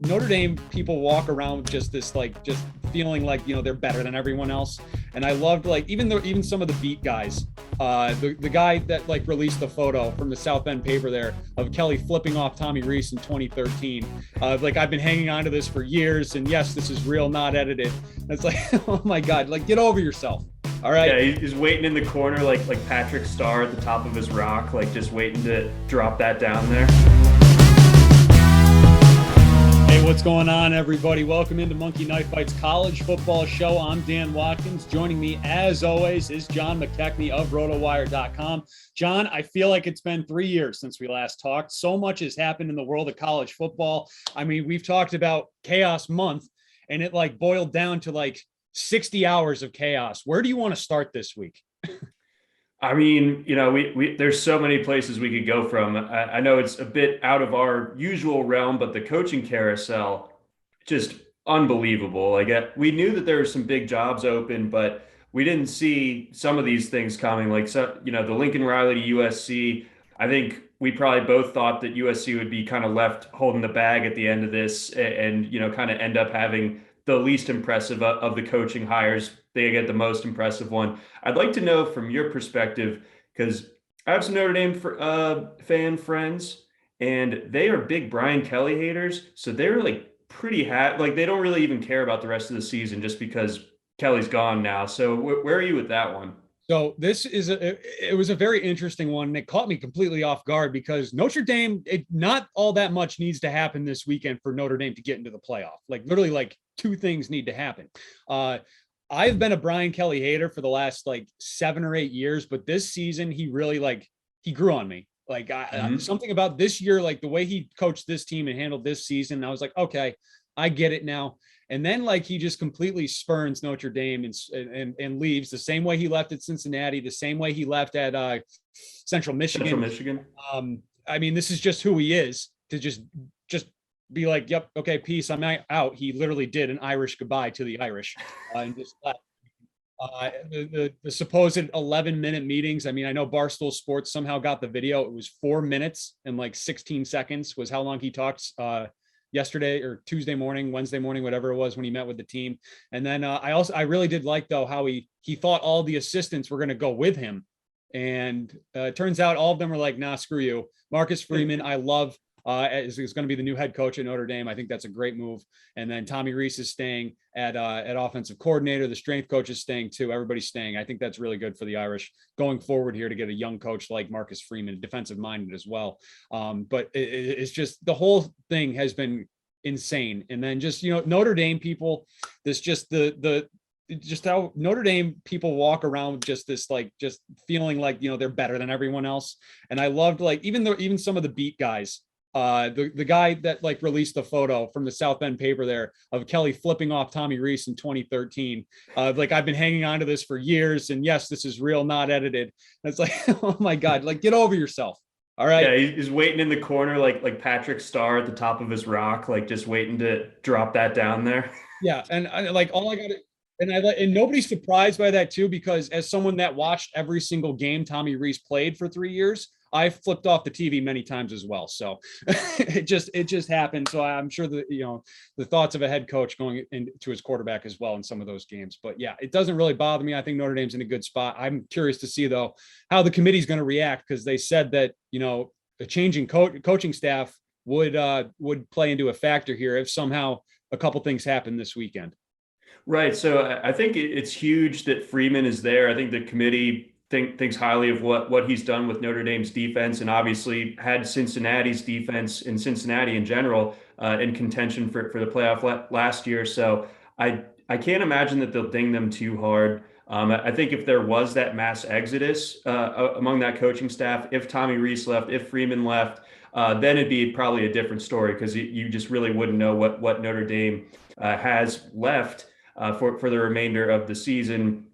Notre Dame people walk around with just this just feeling like they're better than everyone else. And I loved even some of the beat guys. The guy that released the photo from the South Bend paper there of Kelly flipping off Tommy Rees in 2013. I've been hanging on to this for years, and yes, this is real, not edited. And it's like, oh my God, get over yourself. All right. Yeah, he's waiting in the corner like Patrick Starr at the top of his rock, just waiting to drop that down there. Hey, what's going on, everybody? Welcome into Monkey Knife Fights College Football Show. I'm Dan Watkins. Joining me, as always, is John McKechnie of Rotowire.com. John, I feel like it's been 3 years since we last talked. So much has happened in the world of college football. I mean, we've talked about Chaos Month, and it boiled down to 60 hours of chaos. Where do you want to start this week? I mean, we there's so many places we could go from. I know it's a bit out of our usual realm, but the coaching carousel, just unbelievable. We knew that there were some big jobs open, but we didn't see some of these things coming. The Lincoln Riley to USC. I think we probably both thought that USC would be kind of left holding the bag at the end of this and kind of end up having the least impressive of the coaching hires. They get the most impressive one. I'd like to know from your perspective, because I have some Notre Dame fan friends, and they are big Brian Kelly haters. So they're pretty they don't really even care about the rest of the season just because Kelly's gone now. So where are you with that one? So it was a very interesting one. And it caught me completely off guard because Notre Dame, not all that much needs to happen this weekend for Notre Dame to get into the playoff. Literally two things need to happen. I've been a Brian Kelly hater for the last 7 or 8 years, but this season he really he grew on me. Something about this year, the way he coached this team and handled this season, I was like, okay, I get it now. And then he just completely spurns Notre Dame and leaves the same way he left at Cincinnati, the same way he left at Central Michigan. I mean, this is just who he is, to just be yep, okay, peace, I'm out. He literally did an Irish goodbye to the Irish and just left. The supposed 11-minute meetings. I mean, I know Barstool Sports somehow got the video. It was 4 minutes and 16 seconds was how long he talked yesterday or Tuesday morning, Wednesday morning, whatever it was, when he met with the team. And then I really did though how he thought all the assistants were going to go with him, and turns out all of them were nah, screw you. Marcus Freeman, I love. Is going to be the new head coach at Notre Dame. I think that's a great move. And then Tommy Rees is staying at offensive coordinator. The strength coach is staying too. Everybody's staying. I think that's really good for the Irish going forward here to get a young coach like Marcus Freeman, defensive minded as well. But it's just, the whole thing has been insane. And then just, Notre Dame people, this just just how Notre Dame people walk around with just this, just feeling they're better than everyone else. And I loved even some of the beat guys. The guy that released the photo from the South Bend paper there of Kelly flipping off Tommy Rees in 2013. I've been hanging on to this for years, and yes, this is real, not edited. And it's oh my God, get over yourself. All right. Yeah, he's waiting in the corner like Patrick Starr at the top of his rock, just waiting to drop that down there. Yeah, and all I got to. And nobody's surprised by that too, because as someone that watched every single game Tommy Rees played for 3 years, I flipped off the TV many times as well. So it just happened. So I'm sure that, the thoughts of a head coach going into his quarterback as well in some of those games. But yeah, it doesn't really bother me. I think Notre Dame's in a good spot. I'm curious to see though, how the committee's going to react, because they said that, a changing coaching staff would play into a factor here if somehow a couple things happen this weekend. Right. So I think it's huge that Freeman is there. I think the committee thinks highly of what he's done with Notre Dame's defense, and obviously had Cincinnati's defense and Cincinnati in general in contention for the playoff last year. So I can't imagine that they'll ding them too hard. I think if there was that mass exodus among that coaching staff, if Tommy Rees left, if Freeman left, then it'd be probably a different story, because you just really wouldn't know what Notre Dame has left for the remainder of the season.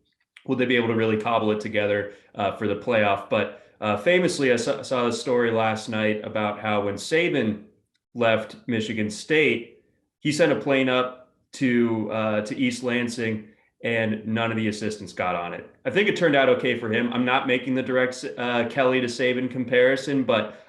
Will they be able to really cobble it together for the playoff? But famously, I saw a story last night about how when Saban left Michigan State, he sent a plane up to East Lansing, and none of the assistants got on it. I think it turned out okay for him. I'm not making the direct Kelly to Saban comparison, but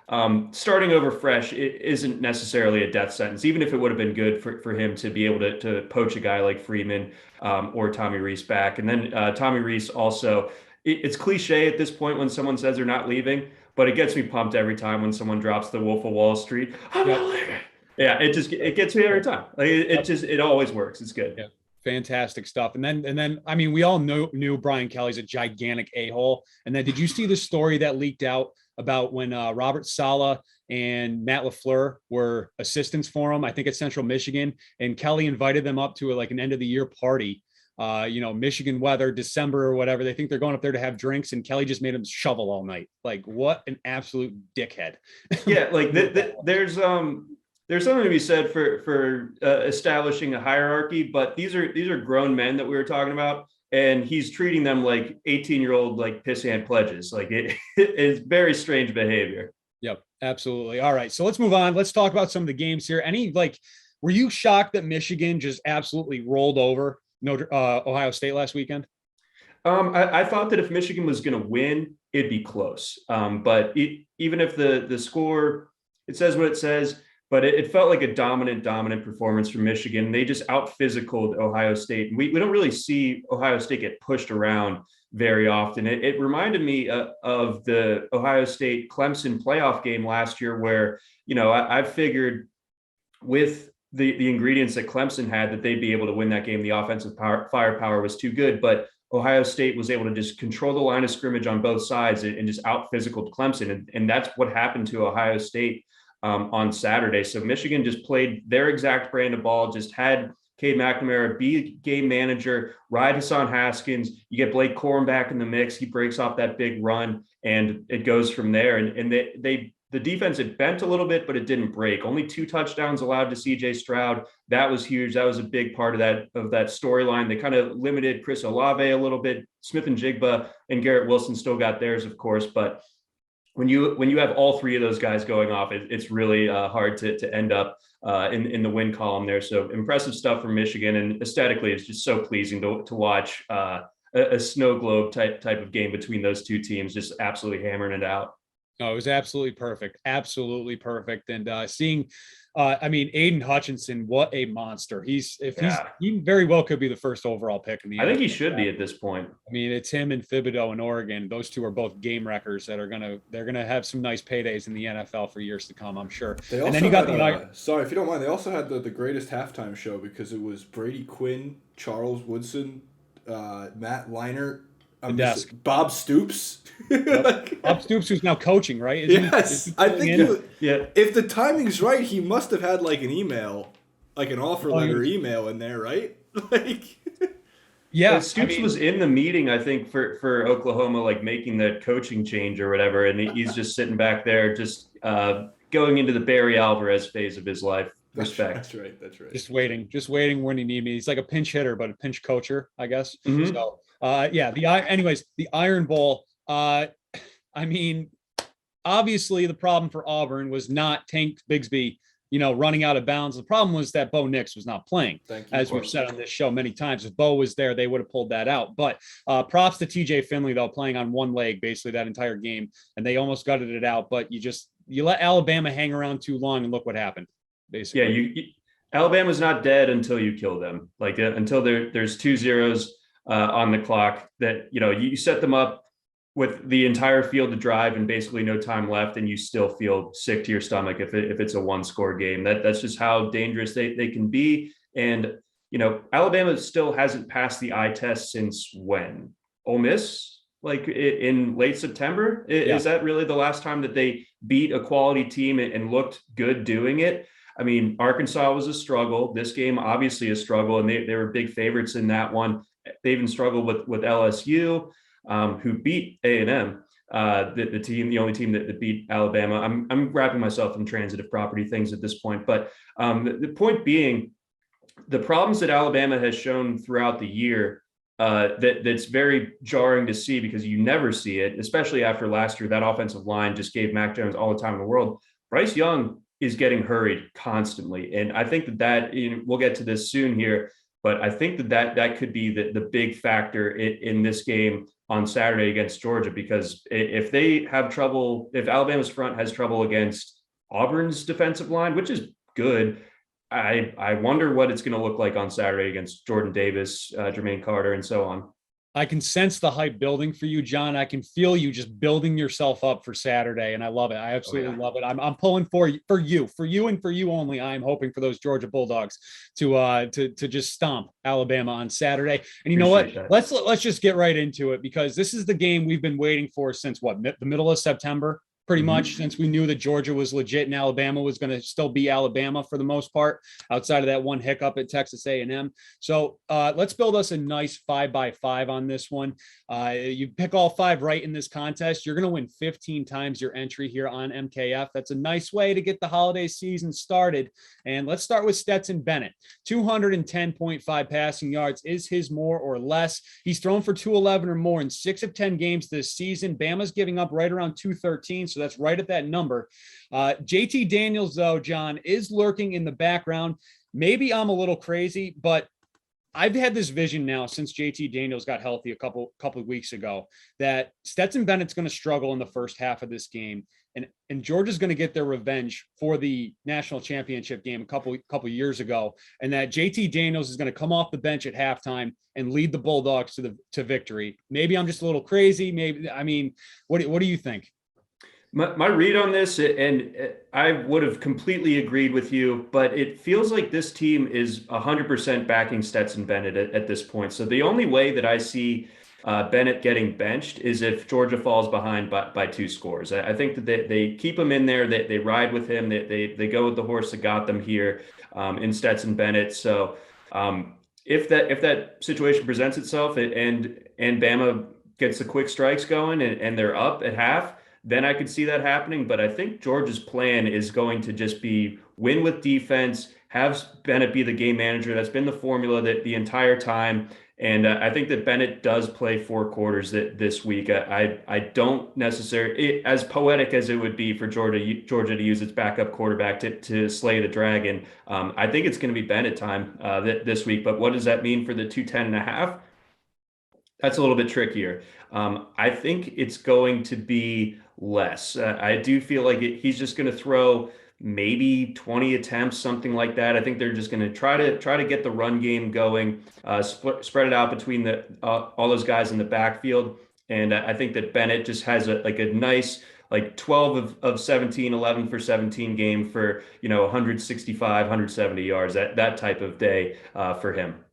starting over fresh, it isn't necessarily a death sentence, even if it would have been good for him to be able to poach a guy like Freeman or Tommy Rees back. And then Tommy Rees also, it's cliche at this point when someone says they're not leaving, but it gets me pumped every time when someone drops the Wolf of Wall Street. I'm not leaving. Yeah, it gets me every time. Like it always works. It's good. Yeah. Fantastic stuff. And then, I mean, we all knew Brian Kelly's a gigantic a-hole. And then did you see the story that leaked out about when Robert Saleh and Matt LaFleur were assistants for him, I think at Central Michigan, and Kelly invited them up to an end of the year party, Michigan weather, December or whatever. They think they're going up there to have drinks, and Kelly just made them shovel all night. Like, what an absolute dickhead. Yeah. Like there's something to be said for establishing a hierarchy, but these are grown men that we were talking about, and he's treating them like 18-year-old like pissant pledges. Like it is very strange behavior. Yep, absolutely. All right, so let's move on. Let's talk about some of the games here. Were you shocked that Michigan just absolutely rolled over Ohio State last weekend? I thought that if Michigan was going to win, it'd be close. But even if the score, it says what it says. But it felt like a dominant performance from Michigan. They just out-physicaled Ohio State. And we don't really see Ohio State get pushed around very often. It reminded me of the Ohio State-Clemson playoff game last year where, I figured with the ingredients that Clemson had that they'd be able to win that game. The offensive firepower was too good, but Ohio State was able to just control the line of scrimmage on both sides and just out-physicaled Clemson. And that's what happened to Ohio State on Saturday. So Michigan just played their exact brand of ball, just had Cade McNamara be game manager, ride Hassan Haskins. You get Blake Corum back in the mix. He breaks off that big run, and it goes from there. And the defense had bent a little bit, but it didn't break. Only 2 touchdowns allowed to CJ Stroud. That was huge. That was a big part of that storyline. They kind of limited Chris Olave a little bit. Smith and Jigba and Garrett Wilson still got theirs, of course, but when you have all 3 of those guys going off, it's really hard to end up in the win column there. So impressive stuff from Michigan, and aesthetically, it's just so pleasing to watch a snow globe type of game between those 2 teams, just absolutely hammering it out. No, it was absolutely perfect. Absolutely perfect. And seeing, Aiden Hutchinson, what a monster. He very well could be the first overall pick in the NFL. I think he should be at this point. I mean, it's him and Thibodeau in Oregon. Those 2 are both game wreckers that they're gonna have some nice paydays in the NFL for years to come, I'm sure. And then you got sorry if you don't mind, they also had the greatest halftime show because it was Brady Quinn, Charles Woodson, Matt Leinart, Bob Stoops. Yep. Bob Stoops, who's now coaching, right? I think if the timing's right, he must have had like an email, like an offer letter email in there, right? Yeah, Stoops was in the meeting, I think, for Oklahoma, like making that coaching change or whatever, and he's just sitting back there, just going into the Barry Alvarez phase of his life. Respect. That's right. Just waiting when he need me. He's like a pinch hitter, but a pinch coacher, I guess. Mm-hmm. So, the Iron Bowl. Obviously, the problem for Auburn was not Tank Bigsby, running out of bounds. The problem was that Bo Nix was not playing. As we've said on this show many times, if Bo was there, they would have pulled that out. But props to TJ Finley, though, playing on one leg basically that entire game, and they almost gutted it out. But you let Alabama hang around too long, and look what happened. Basically, yeah, Alabama's not dead until you kill them. Like until there's 2 zeros on the clock. That you set them up with the entire field to drive and basically no time left, and you still feel sick to your stomach if it's a 1-score game. That's just how dangerous they can be. And Alabama still hasn't passed the eye test since when? Ole Miss, like in late September. Is that really the last time that they beat a quality team and looked good doing it? I mean, Arkansas was a struggle. This game, obviously a struggle, and they were big favorites in that one. They even struggled with LSU, who beat A&M, the only team that beat Alabama. I'm wrapping myself in transitive property things at this point. But the point being, the problems that Alabama has shown throughout the year, that's very jarring to see because you never see it, especially after last year. That offensive line just gave Mac Jones all the time in the world. Bryce Young is getting hurried constantly. And I think that we'll get to this soon here. But I think that could be the big factor in this game on Saturday against Georgia, because if they have trouble, if Alabama's front has trouble against Auburn's defensive line, which is good, I wonder what it's going to look like on Saturday against Jordan Davis, Jermaine Carter, and so on. I can sense the hype building for you, John. I can feel you just building yourself up for Saturday, and I love it. I absolutely love it. I'm pulling for you, and for you only. I'm hoping for those Georgia Bulldogs to just stomp Alabama on Saturday. And you know what? Let's just get right into it, because this is the game we've been waiting for since the middle of September. Pretty much since we knew that Georgia was legit and Alabama was going to still be Alabama for the most part, outside of that one hiccup at Texas A&M. So let's build us a nice 5x5 on this one. You pick all 5 right in this contest, you're going to win 15 times your entry here on MKF. That's a nice way to get the holiday season started. And let's start with Stetson Bennett. 210.5 passing yards is his more or less. He's thrown for 211 or more in 6 of 10 games this season. Bama's giving up right around 213. So that's right at that number. JT Daniels, though, John, is lurking in the background. Maybe I'm a little crazy, but I've had this vision now since JT Daniels got healthy a couple of weeks ago that Stetson Bennett's going to struggle in the first half of this game, and Georgia's going to get their revenge for the national championship game a couple years ago, and that JT Daniels is going to come off the bench at halftime and lead the Bulldogs to victory. Maybe I'm just a little crazy. Maybe, I mean, what do you think? My read on this, and I would have completely agreed with you, but it feels like this team is 100% backing Stetson Bennett at this point. So the only way that I see Bennett getting benched is if Georgia falls behind by 2 scores. I think that they keep him in there, they ride with him, they go with the horse that got them here in Stetson Bennett. So if that situation presents itself and Bama gets the quick strikes going and they're up at half, then I could see that happening. But I think Georgia's plan is going to just be win with defense, have Bennett be the game manager. That's been the formula that the entire time. And I think that Bennett does play 4 quarters this week. I don't necessarily, as poetic as it would be for Georgia to use its backup quarterback to slay the dragon. I think it's going to be Bennett time this week. But what does that mean for the 210.5? That's a little bit trickier. I think it's going to be less. I do feel like he's just going to throw maybe 20 attempts, something like that. I think they're just going to try to get the run game going, spread it out between all those guys in the backfield. And I think that Bennett just has a nice 12 of 17, 11 for 17 game for 165, 170 yards. That type of day for him.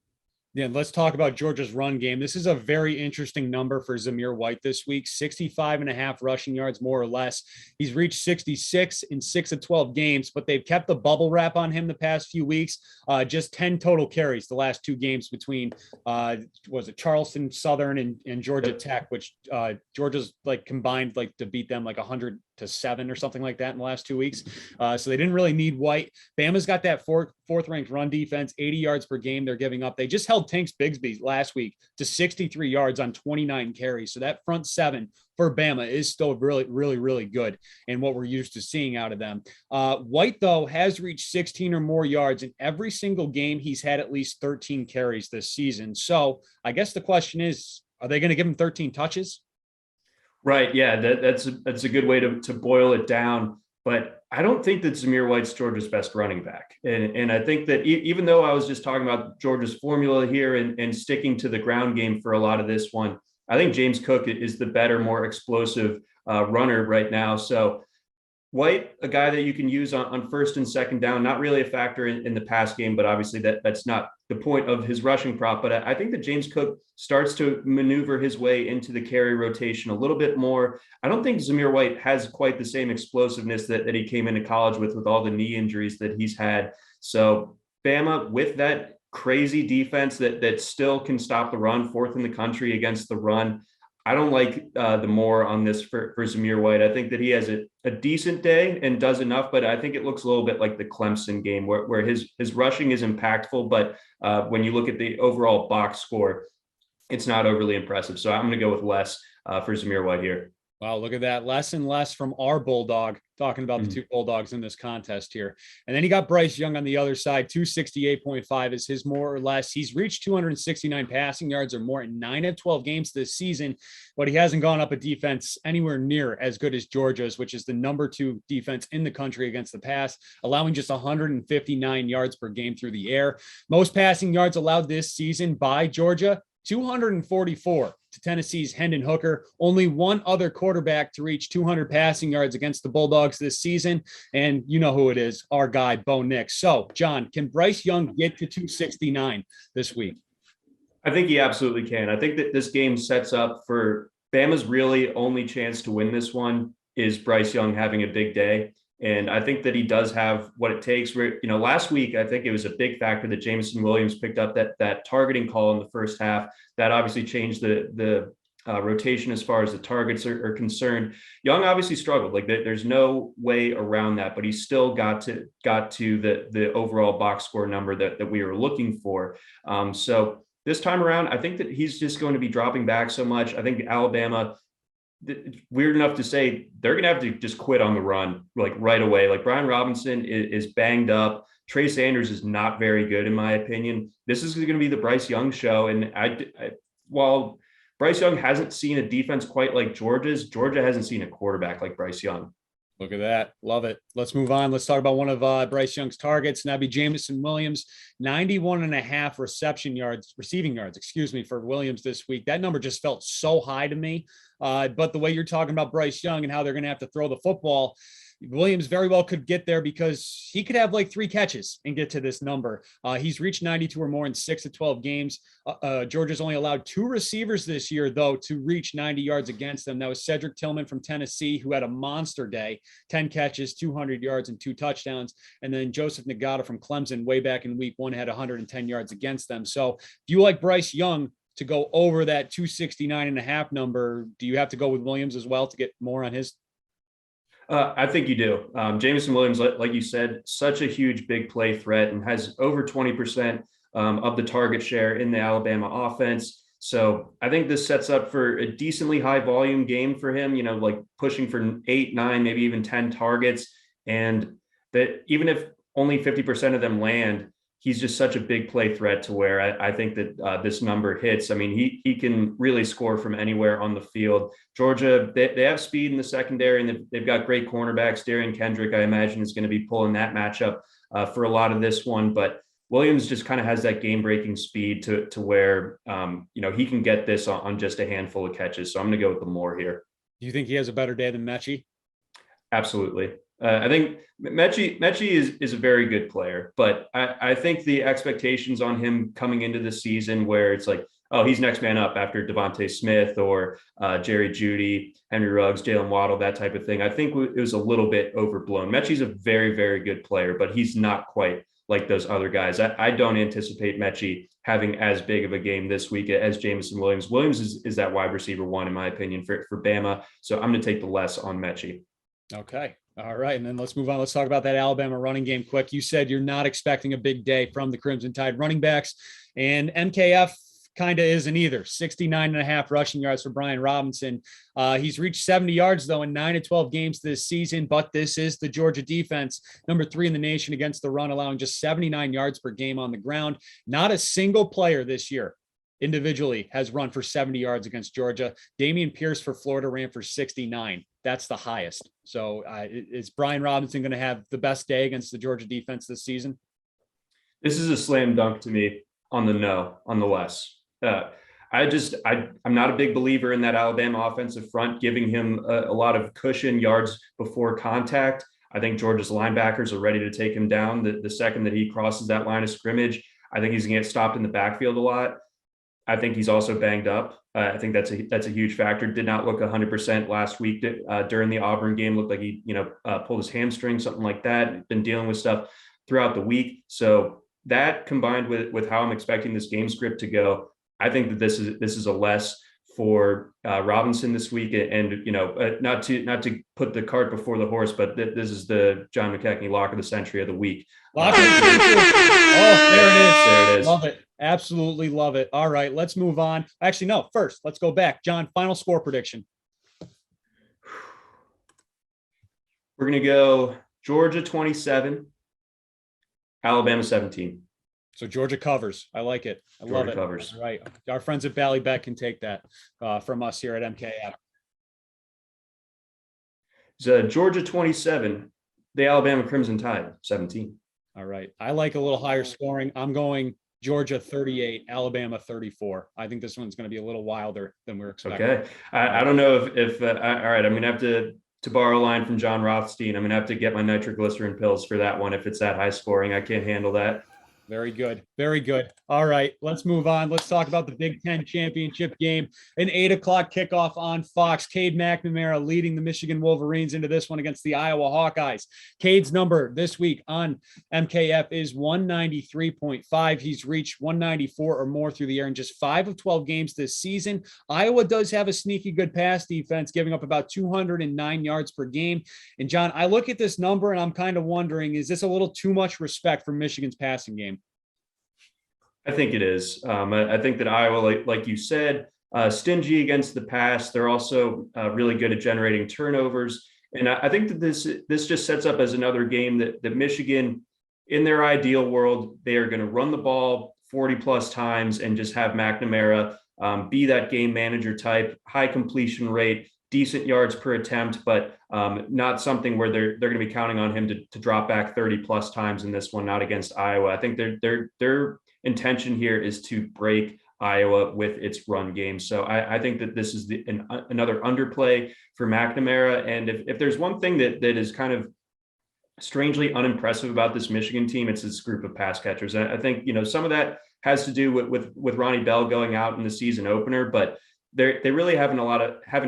Yeah, let's talk about Georgia's run game. This is a very interesting number for Zamir White this week, 65.5 rushing yards, more or less. He's reached 66 in 6 of 12 games, but they've kept the bubble wrap on him the past few weeks. Just 10 total carries the last 2 games between, Charleston Southern and Georgia Tech, which Georgia's combined to beat them 100-7 or something like that in the last 2 weeks. So they didn't really need White. Bama's got that fourth ranked run defense, 80 yards per game they're giving up. They just held Tanks Bigsby last week to 63 yards on 29 carries. So that front 7 for Bama is still really, really, really good and what we're used to seeing out of them. White, though, has reached 16 or more yards in every single game. He's had at least 13 carries this season. So I guess the question is, are they going to give him 13 touches? Right. Yeah, that's a good way to boil it down. But I don't think that Zamir White's Georgia's best running back. And I think that even though I was just talking about Georgia's formula here and sticking to the ground game for a lot of this one, I think James Cook is the better, more explosive runner right now. So White, a guy that you can use on first and second down, not really a factor in the pass game, but obviously that's not the point of his rushing prop. But I think that James Cook starts to maneuver his way into the carry rotation a little bit more. I don't think Zamir White has quite the same explosiveness that he came into college with all the knee injuries that he's had. So Bama, with that crazy defense that still can stop the run, 4th in the country against the run, I don't like the more on this for Zamir White. I think that he has a decent day and does enough, but I think it looks a little bit like the Clemson game where his rushing is impactful, but when you look at the overall box score, it's not overly impressive. So I'm going to go with less for Zamir White here. Wow, look at that. Less and less from our Bulldog, talking about the two Bulldogs in this contest here. And then you got Bryce Young on the other side. 268.5 is his more or less. He's reached 269 passing yards or more in 9 of 12 games this season, but he hasn't gone up a defense anywhere near as good as Georgia's, which is the number 2 defense in the country against the pass, allowing just 159 yards per game through the air. Most passing yards allowed this season by Georgia, 244 to Tennessee's Hendon Hooker. Only one other quarterback to reach 200 passing yards against the Bulldogs this season. And you know who it is, our guy, Bo Nix. So, John, can Bryce Young get to 269 this week? I think he absolutely can. I think that this game sets up for Bama's really only chance to win this one is Bryce Young having a big day. And I think that he does have what it takes. Where, last week, I think it was a big factor that Jameson Williams picked up that targeting call in the first half. That obviously changed the rotation as far as the targets are concerned. Young obviously struggled. Like there's no way around that, but he still got to the overall box score number that we were looking for. So this time around, I think that he's just going to be dropping back so much. I think Alabama, weird enough to say, they're going to have to just quit on the run like right away. Like Brian Robinson is banged up. Trey Sanders is not very good, in my opinion. This is going to be the Bryce Young show. And while Bryce Young hasn't seen a defense quite like Georgia's, Georgia hasn't seen a quarterback like Bryce Young. Look at that. Love it. Let's move on. Let's talk about one of Bryce Young's targets. And that'd be Jameson Williams, 91.5 receiving yards, for Williams this week. That number just felt so high to me. But the way you're talking about Bryce Young and how they're going to have to throw the football, Williams very well could get there because he could have like 3 catches and get to this number. He's reached 92 or more in 6 of 12 games. Georgia's only allowed 2 receivers this year, though, to reach 90 yards against them. That was Cedric Tillman from Tennessee, who had a monster day, 10 catches, 200 yards, and 2 touchdowns. And then Joseph Nagata from Clemson way back in week 1 had 110 yards against them. So if you like Bryce Young to go over that 269.5 number, do you have to go with Williams as well to get more on his? I think you do. Jameson Williams, like you said, such a huge big play threat and has over 20% of the target share in the Alabama offense. So I think this sets up for a decently high volume game for him, like pushing for 8, 9, maybe even 10 targets. And that even if only 50% of them land, he's just such a big play threat to where I think that this number hits. I mean, he can really score from anywhere on the field. Georgia, they have speed in the secondary, and they've got great cornerbacks. Darian Kendrick, I imagine, is going to be pulling that matchup for a lot of this one. But Williams just kind of has that game-breaking speed to where, he can get this on just a handful of catches. So I'm going to go with the more here. Do you think he has a better day than Mechie? Absolutely. I think Mechie is a very good player, but I think the expectations on him coming into the season where it's like, oh, he's next man up after Devontae Smith or Jerry Jeudy, Henry Ruggs, Jalen Waddle, that type of thing. I think it was a little bit overblown. Mechie's a very, very good player, but he's not quite like those other guys. I don't anticipate Mechie having as big of a game this week as Jameson Williams. Williams is that wide receiver 1, in my opinion, for Bama. So I'm going to take the less on Mechie. Okay. All right. And then let's move on. Let's talk about that Alabama running game quick. You said you're not expecting a big day from the Crimson Tide running backs, and MKF kind of isn't either. 69.5 rushing yards for Brian Robinson. He's reached 70 yards, though, in 9 of 12 games this season, but this is the Georgia defense, number 3 in the nation against the run, allowing just 79 yards per game on the ground. Not a single player this year individually has run for 70 yards against Georgia. Damian Pierce for Florida ran for 69. That's the highest. So is Brian Robinson going to have the best day against the Georgia defense this season? This is a slam dunk to me on the less. I'm not a big believer in that Alabama offensive front, giving him a lot of cushion yards before contact. I think Georgia's linebackers are ready to take him down the second that he crosses that line of scrimmage. I think he's going to get stopped in the backfield a lot. I think he's also banged up. I think that's a huge factor. Did not look 100% last week during the Auburn game. Looked like he pulled his hamstring, something like that. Been dealing with stuff throughout the week. So that combined with how I'm expecting this game script to go, I think that this is a less for Robinson this week. And not to put the cart before the horse, but this is the John McKechnie lock of the century of the week. Lock of the century. Oh, there it is. There it is. Love it. Absolutely love it. All right, let's move on. Actually, no, first, let's go back. John, final score prediction. We're going to go Georgia 27, Alabama 17. So Georgia covers. I like it. I love it. Covers. All right. Our friends at Bally Bet can take that from us here at MKF. So Georgia 27, the Alabama Crimson Tide 17. All right. I like a little higher scoring. I'm going Georgia 38, Alabama 34. I think this one's going to be a little wilder than we're expecting. Okay. I don't know if all right, I'm going to have to borrow a line from John Rothstein. I'm going to have to get my nitroglycerin pills for that one if it's that high scoring. I can't handle that. Very good. Very good. All right, let's move on. Let's talk about the Big Ten championship game. An 8:00 kickoff on Fox. Cade McNamara leading the Michigan Wolverines into this one against the Iowa Hawkeyes. Cade's number this week on MKF is 193.5. He's reached 194 or more through the air in just 5 of 12 games this season. Iowa does have a sneaky good pass defense, giving up about 209 yards per game. And John, I look at this number and I'm kind of wondering, is this a little too much respect for Michigan's passing game? I think it is. I think that Iowa, like you said, stingy against the pass. They're also really good at generating turnovers. And I think that this just sets up as another game that Michigan, in their ideal world, they are going to run the ball 40 plus times and just have McNamara be that game manager type, high completion rate, decent yards per attempt, but not something where they're going to be counting on him to drop back 30 plus times in this one, not against Iowa. I think their intention here is to break Iowa with its run game. So I think that this is another underplay for McNamara. And if there's one thing that is kind of strangely unimpressive about this Michigan team, it's this group of pass catchers. I think, some of that has to do with Ronnie Bell going out in the season opener, but they really haven't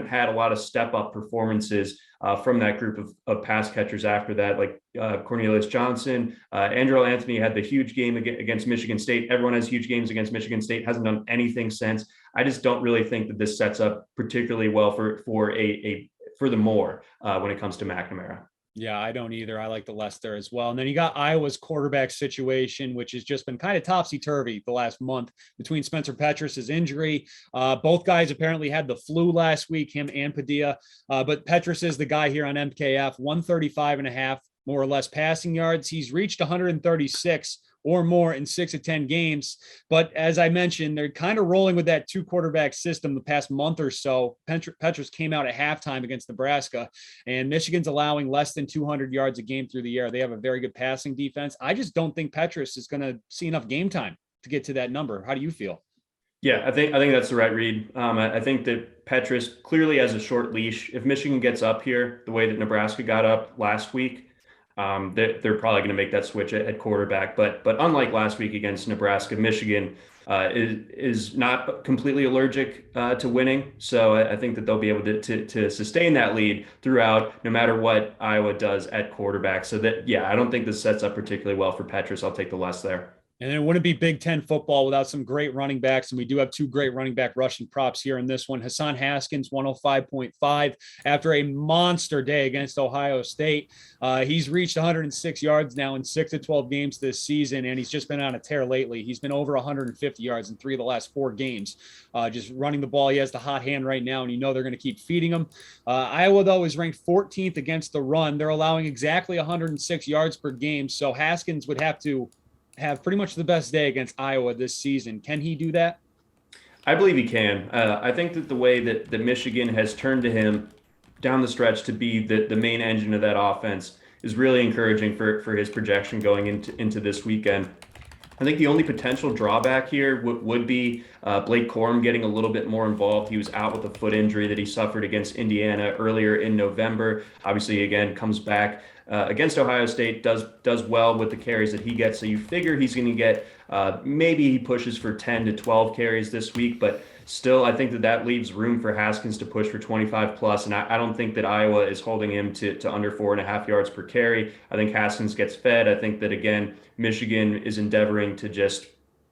had a lot of step up performances from that group of pass catchers after that, like Cornelius Johnson. Andrew Anthony had the huge game against Michigan State. Everyone has huge games against Michigan State, hasn't done anything since. I just don't really think that this sets up particularly well for the more when it comes to McNamara. Yeah, I don't either. I like the less there as well. And then you got Iowa's quarterback situation, which has just been kind of topsy-turvy the last month between Spencer Petrus's injury. Both guys apparently had the flu last week, him and Padilla. But Petrus is the guy here on MKF, 135.5, more or less passing yards. He's reached 136 or more in 6 of 10 games. But as I mentioned, they're kind of rolling with that 2 quarterback system the past month or so. Petrus came out at halftime against Nebraska, and Michigan's allowing less than 200 yards a game through the air. They have a very good passing defense. I just don't think Petrus is going to see enough game time to get to that number. How do you feel? Yeah, I think that's the right read. I think that Petrus clearly has a short leash. If Michigan gets up here the way that Nebraska got up last week, they're probably going to make that switch at quarterback. But unlike last week against Nebraska, Michigan is not completely allergic to winning. So I think that they'll be able to sustain that lead throughout, no matter what Iowa does at quarterback. So that, yeah, I don't think this sets up particularly well for Petrus. I'll take the less there. And it wouldn't be Big Ten football without some great running backs. And we do have 2 great running back rushing props here in this one. Hassan Haskins, 105.5 after a monster day against Ohio State. He's reached 106 yards now in 6 of 12 games this season, and he's just been on a tear lately. He's been over 150 yards in 3 of the last 4 games. Just running the ball. He has the hot hand right now, and they're going to keep feeding him. Iowa, though, is ranked 14th against the run. They're allowing exactly 106 yards per game. So Haskins would have to have pretty much the best day against Iowa this season. Can he do that? I believe he can. I think that the way that Michigan has turned to him down the stretch to be the main engine of that offense is really encouraging for his projection going into this weekend. I think the only potential drawback here would be Blake Corum getting a little bit more involved. He was out with a foot injury that he suffered against Indiana earlier in November. Obviously, again, comes back against Ohio State, does well with the carries that he gets. So you figure he's going to get maybe he pushes for 10 to 12 carries this week, but still, I think that leaves room for Haskins to push for 25 plus. And I don't think that Iowa is holding him to under 4.5 yards per carry. I think Haskins gets fed. I think that, again, Michigan is endeavoring to just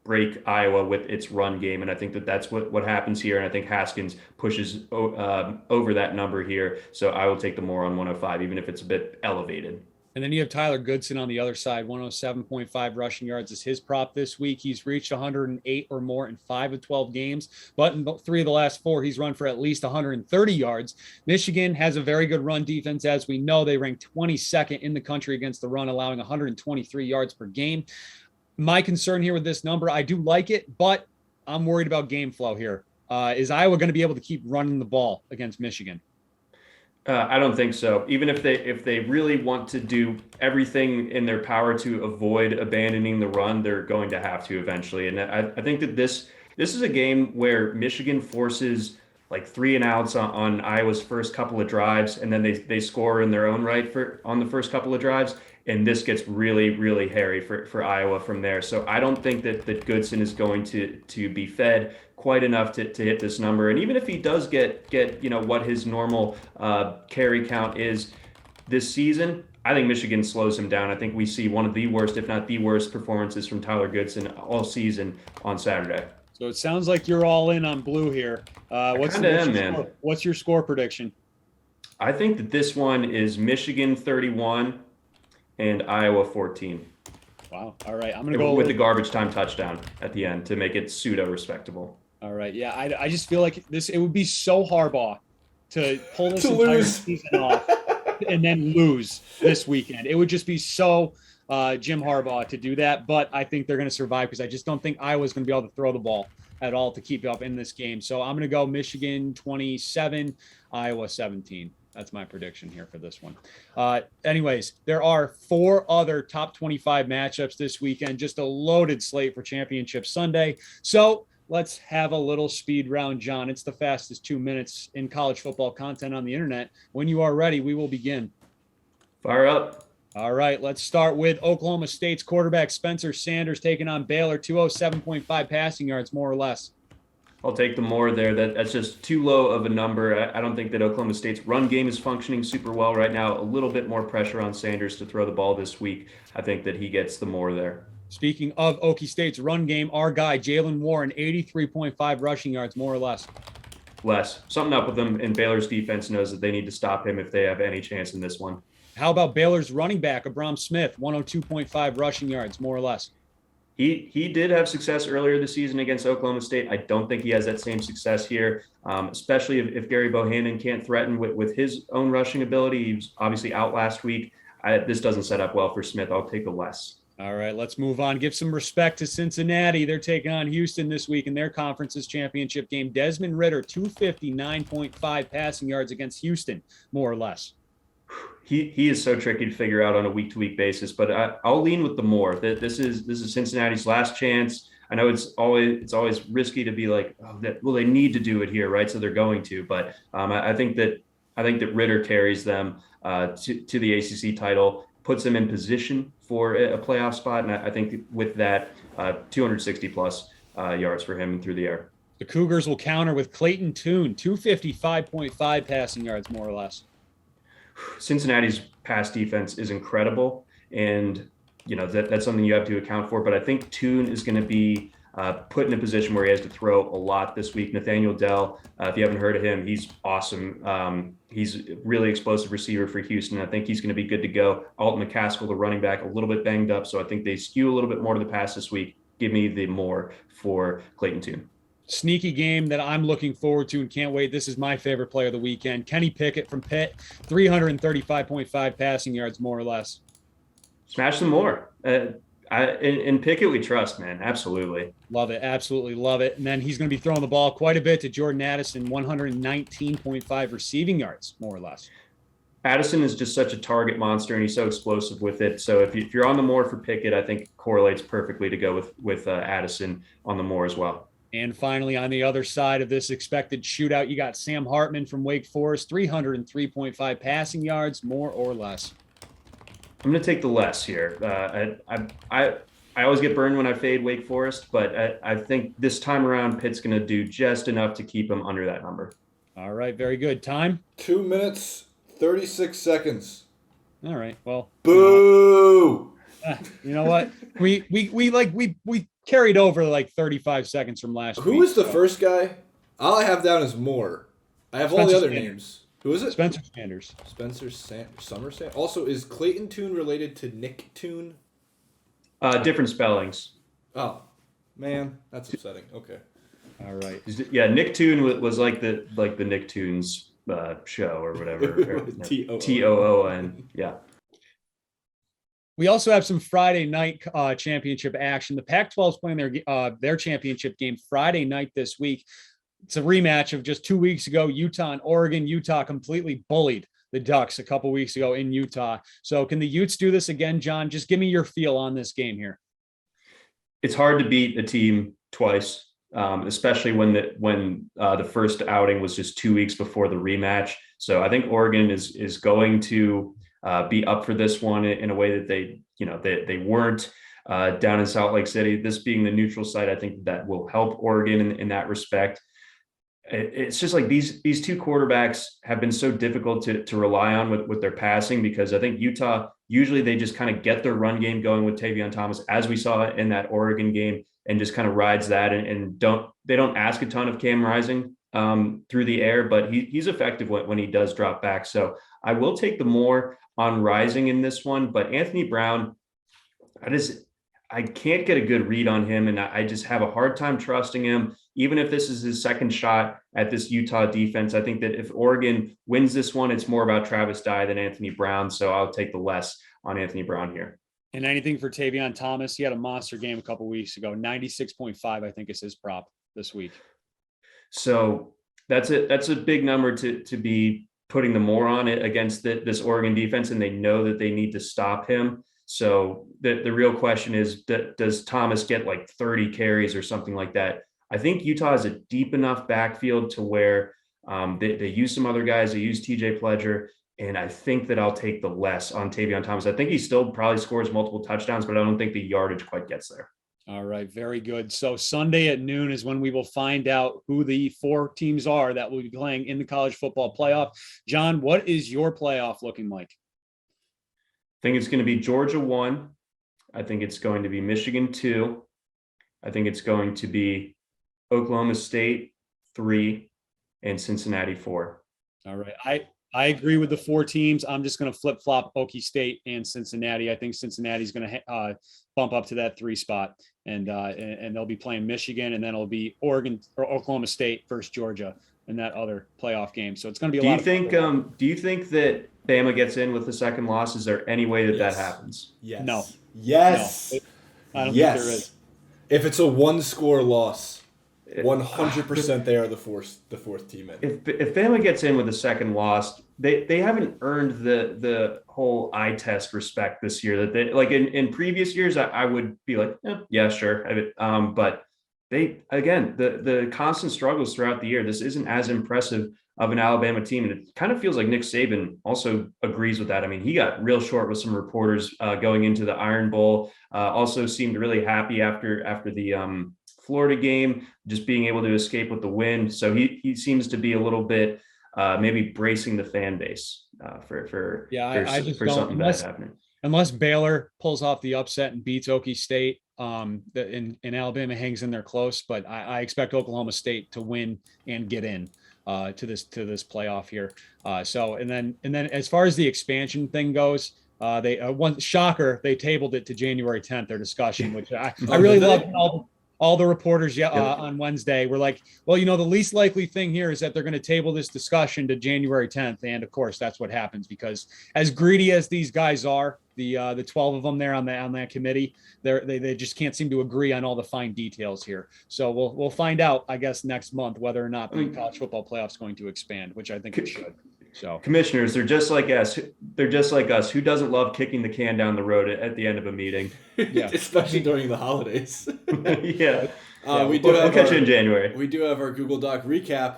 break Iowa with its run game. And I think that that's what happens here. And I think Haskins pushes over that number here. So I will take the more on 105, even if it's a bit elevated. And then you have Tyler Goodson on the other side. 107.5 rushing yards is his prop this week. He's reached 108 or more in 5 of 12 games, but in 3 of the last 4, he's run for at least 130 yards. Michigan has a very good run defense. As we know, they rank 22nd in the country against the run, allowing 123 yards per game. My concern here with this number, I do like it, but I'm worried about game flow here. Is Iowa going to be able to keep running the ball against Michigan? I don't think so. Even if they really want to do everything in their power to avoid abandoning the run, they're going to have to eventually. And I think that this is a game where Michigan forces like 3 and outs on Iowa's first couple of drives, and then they score in their own right on the first couple of drives, and this gets really, really hairy for Iowa from there. So I don't think that Goodson is going to be fed quite enough to hit this number. And even if he does get what his normal carry count is this season, I think Michigan slows him down. I think we see one of the worst, if not the worst, performances from Tyler Goodson all season on Saturday. So it sounds like you're all in on blue here. What's your score prediction? I think that this one is Michigan 31 and Iowa 14. Wow. All right. I'm going to go with the garbage time touchdown at the end to make it pseudo respectable. All right. Yeah. I just feel like it would be so Harbaugh to pull this entire season off and then lose this weekend. It would just be so Jim Harbaugh to do that. But I think they're going to survive because I just don't think Iowa's going to be able to throw the ball at all to keep up in this game. So I'm going to go Michigan 27, Iowa 17. That's my prediction here for this one. Anyways, there are 4 other top 25 matchups this weekend, just a loaded slate for Championship Sunday. So let's have a little speed round, John. It's the fastest 2 minutes in college football content on the internet. When you are ready, we will begin. Fire up. All right, let's start with Oklahoma State's quarterback Spencer Sanders taking on Baylor, 207.5 passing yards, more or less. I'll take the more there. That's just too low of a number. I don't think that Oklahoma State's run game is functioning super well right now. A little bit more pressure on Sanders to throw the ball this week. I think that he gets the more there. Speaking of Okie State's run game, our guy, Jalen Warren, 83.5 rushing yards, more or less. Less. Something up with them, and Baylor's defense knows that they need to stop him if they have any chance in this one. How about Baylor's running back, Abram Smith, 102.5 rushing yards, more or less? He did have success earlier this season against Oklahoma State. I don't think he has that same success here, especially if Gary Bohannon can't threaten with his own rushing ability. He was obviously out last week. This doesn't set up well for Smith. I'll take the less. All right, let's move on. Give some respect to Cincinnati. They're taking on Houston this week in their conference's championship game. Desmond Ridder, 259.5 passing yards against Houston, more or less. He is so tricky to figure out on a week-to-week basis, but I'll lean with the more. This is Cincinnati's last chance. I know it's always risky to be like, they need to do it here, right? So they're going to, but I think that Ridder carries them to the ACC title, puts them in position for a playoff spot, and I think with that 260 plus yards for him through the air. The Cougars will counter with Clayton Tune, 255.5 passing yards, more or less. Cincinnati's pass defense is incredible, and that's something you have to account for. But I think Tune is going to be put in a position where he has to throw a lot this week. Nathaniel Dell, if you haven't heard of him, he's awesome. He's a really explosive receiver for Houston. I think he's going to be good to go. Alton McCaskill, the running back, a little bit banged up, so I think they skew a little bit more to the pass this week. Give me the more for Clayton Tune. Sneaky game that I'm looking forward to and can't wait. This is my favorite play of the weekend. Kenny Pickett from Pitt, 335.5 passing yards, more or less. Smash some more. In Pickett, we trust, man. Absolutely. Love it. Absolutely love it. And then he's going to be throwing the ball quite a bit to Jordan Addison, 119.5 receiving yards, more or less. Addison is just such a target monster, and he's so explosive with it. So if you're on the more for Pickett, I think it correlates perfectly to go with Addison on the more as well. And finally, on the other side of this expected shootout, you got Sam Hartman from Wake Forest, 303.5 passing yards, more or less. I'm going to take the less here. I always get burned when I fade Wake Forest, but I think this time around, Pitt's going to do just enough to keep him under that number. All right, very good. Time? 2 minutes, 36 seconds. All right, well. Boo! You know what? We carried over like 35 seconds from last week. Who was the first guy? All I have down is Moore. I have all the other names. Who is it? Spencer Sanders. Summer Sanders. Also, is Clayton Tune related to Nick Tune? Different spellings. Oh, man, that's upsetting. Okay. All right. Yeah, Nicktoon was like the Nicktoons show or whatever. Toon. Yeah. We also have some Friday night championship action. The Pac-12 is playing their championship game Friday night this week. It's a rematch of just 2 weeks ago, Utah and Oregon. Utah completely bullied the Ducks a couple weeks ago in Utah. So can the Utes do this again, John? Just give me your feel on this game here. It's hard to beat a team twice, especially when the first outing was just 2 weeks before the rematch. So I think Oregon is going to be up for this one in a way that they weren't down in Salt Lake City. This being the neutral site, I think that will help Oregon in that respect. It's just like these two quarterbacks have been so difficult to rely on with their passing, because I think Utah, usually they just kind of get their run game going with Tavion Thomas, as we saw in that Oregon game, and just kind of rides that and don't ask a ton of Cam Rising through the air, but he's effective when he does drop back. So I will take the more on Rising in this one, but Anthony Brown, I can't get a good read on him, and I just have a hard time trusting him. Even if this is his second shot at this Utah defense, I think that if Oregon wins this one, it's more about Travis Dye than Anthony Brown. So I'll take the less on Anthony Brown here. And anything for Tavion Thomas? He had a monster game a couple weeks ago. 96.5, I think, is his prop this week. So that's a big number to be putting the more on it against this Oregon defense, and they know that they need to stop him. So the real question is, does Thomas get like 30 carries or something like that? I think Utah has a deep enough backfield to where they use some other guys. They use TJ Pledger, and I think that I'll take the less on Tavion Thomas. I think he still probably scores multiple touchdowns, but I don't think the yardage quite gets there. All right, very good. So Sunday at noon is when we will find out who the 4 teams are that will be playing in the college football playoff. John, what is your playoff looking like? I think it's going to be Georgia 1. I think it's going to be Michigan 2. I think it's going to be Oklahoma State 3 and Cincinnati 4. All right. I agree with the 4 teams. I'm just going to flip-flop Okie State and Cincinnati. I think Cincinnati's going to bump up to that 3 spot, and they'll be playing Michigan, and then it'll be Oregon or Oklahoma State versus Georgia in that other playoff game. So it's going to be a lot of fun. Do you think that Bama gets in with the second loss? Is there any way that happens? Yes. No. Yes. No. I don't think there is. If it's a 1-score loss, 100% they are the fourth team in. If Bama gets in with a second loss, they haven't earned the whole eye test respect this year. That they like in previous years, I would be like, yeah, sure. But the constant struggles throughout the year. This isn't as impressive of an Alabama team, and it kind of feels like Nick Saban also agrees with that. I mean, he got real short with some reporters going into the Iron Bowl. Also seemed really happy after the Florida game, just being able to escape with the win. So he seems to be a little bit maybe bracing the fan base for something bad happening. Unless Baylor pulls off the upset and beats Okie State, and Alabama hangs in there close, but I expect Oklahoma State to win and get in to this playoff here. And then as far as the expansion thing goes, they tabled it to January 10th, their discussion, which I really love. All the reporters on Wednesday were like, well, the least likely thing here is that they're going to table this discussion to January 10th. And of course, that's what happens, because as greedy as these guys are, the 12 of them there on that committee, they just can't seem to agree on all the fine details here. So we'll find out, I guess, next month whether or not the college football playoff is going to expand, which I think it should. So commissioners, they're just like us. Who doesn't love kicking the can down the road at the end of a meeting? Yeah, especially during the holidays. Yeah. We'll catch you in January. We do have our Google Doc recap,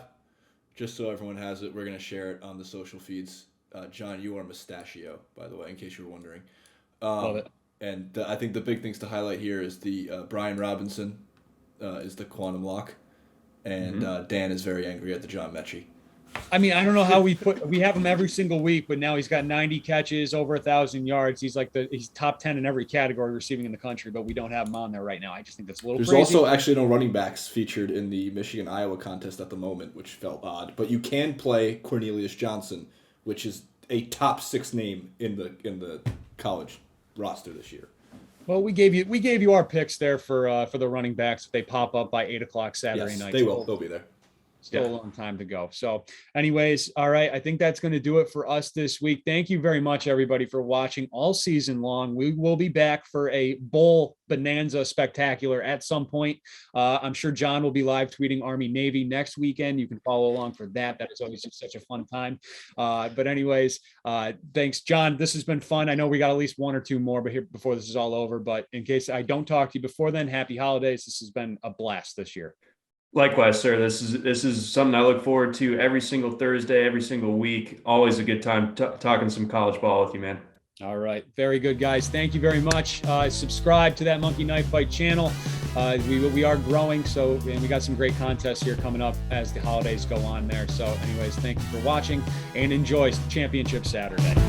just so everyone has it. We're going to share it on the social feeds. John, you are Mustachio, by the way, in case you were wondering. Love it. And I think the big things to highlight here is the Brian Robinson is the quantum lock, and Dan is very angry at the John Mechie. I mean, I don't know how we have him every single week, but now he's got 90 catches, over 1,000 yards. He's top 10 in every category receiving in the country, but we don't have him on there right now. I just think that's a little There's crazy. also actually no running backs featured in the Michigan-Iowa contest at the moment, which felt odd. But you can play Cornelius Johnson, which is a top 6 name in the college roster this year. Well, we gave you our picks there for the running backs. If they pop up by 8:00 Saturday night. They will. They'll be there. Still a long time to go. So anyways, all right. I think that's going to do it for us this week. Thank you very much, everybody, for watching all season long. We will be back for a bowl bonanza spectacular at some point. I'm sure John will be live tweeting Army Navy next weekend. You can follow along for that. That is always just such a fun time. But anyways, thanks, John. This has been fun. I know we got at least 1 or 2 more before this is all over. But in case I don't talk to you before then, happy holidays. This has been a blast this year. Likewise, sir. This is something I look forward to every single Thursday, every single week. Always a good time talking some college ball with you, man. All right. Very good, guys. Thank you very much. Subscribe to that Monkey Knife Fight channel. We are growing, and we got some great contests here coming up as the holidays go on there. So anyways, thank you for watching and enjoy Championship Saturday.